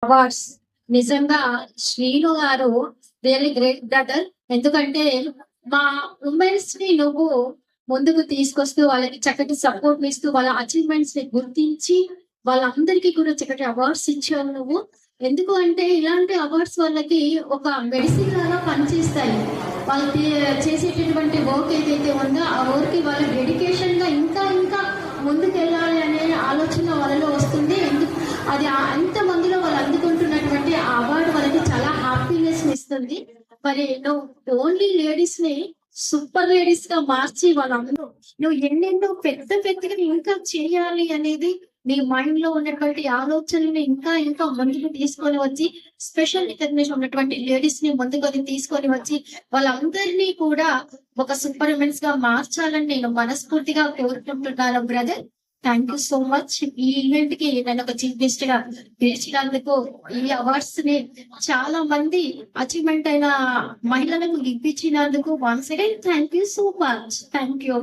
Awards. నిజంగా శ్రీను గారు really great brother. ఎందుకంటే మా ఉమెన్స్ ని నువ్వు ముందుకు తీసుకొస్తూ వాళ్ళకి చక్కటి సపోర్ట్ ఇస్తూ వాళ్ళ అచీవ్మెంట్స్ ని గుర్తించి వాళ్ళందరికీ కూడా చక్కటి అవార్డ్స్ ఇచ్చావు నువ్వు. ఎందుకు అంటే ఇలాంటి అవార్డ్స్ వాళ్ళకి ఒక మెడిసిన్ లాగా పనిచేస్తాయి. వాళ్ళు చేసేటటువంటి వర్క్ ఏదైతే ఉందో ఆ వర్క్ వాళ్ళ డెడికేషన్ గా ఇంకా ఇంకా ముందుకెళ్ళాలి అనే ఆలోచన వాళ్ళలో వస్తుంది. అది అంత మందిలో వాళ్ళు అందుకుంటున్నటువంటి ఆ అవార్డు వాళ్ళకి చాలా హ్యాపీనెస్ ఇస్తుంది. మరి నువ్వు ఓన్లీ లేడీస్ ని సూపర్ లేడీస్ గా మార్చి వాళ్ళందరూ నువ్వు ఎన్నెన్నో పెద్ద పెద్దగా ఇంకా చేయాలి అనేది నీ మైండ్ లో ఉన్నటువంటి ఆలోచనని ఇంకా ఇంకా ముందుకు తీసుకొని వచ్చి స్పెషల్ రికగ్నిషన్ ఉన్నటువంటి లేడీస్ ని ముందుకొని తీసుకొని వచ్చి వాళ్ళందరినీ కూడా ఒక సూపర్ ఉమెన్స్ గా మార్చాలని నేను మనస్ఫూర్తిగా కోరుకుంటున్నాను brother. Thank you so much. ఈ ఈవెంట్ కి నన్ను ఒక చీఫ్ గెస్ట్ గా పిలిచినందుకు, ఈ అవార్డ్స్ ని చాలా మంది అచీవ్మెంట్ అయిన మహిళలకు ఇప్పించినందుకు once again thank you so much. Thank you.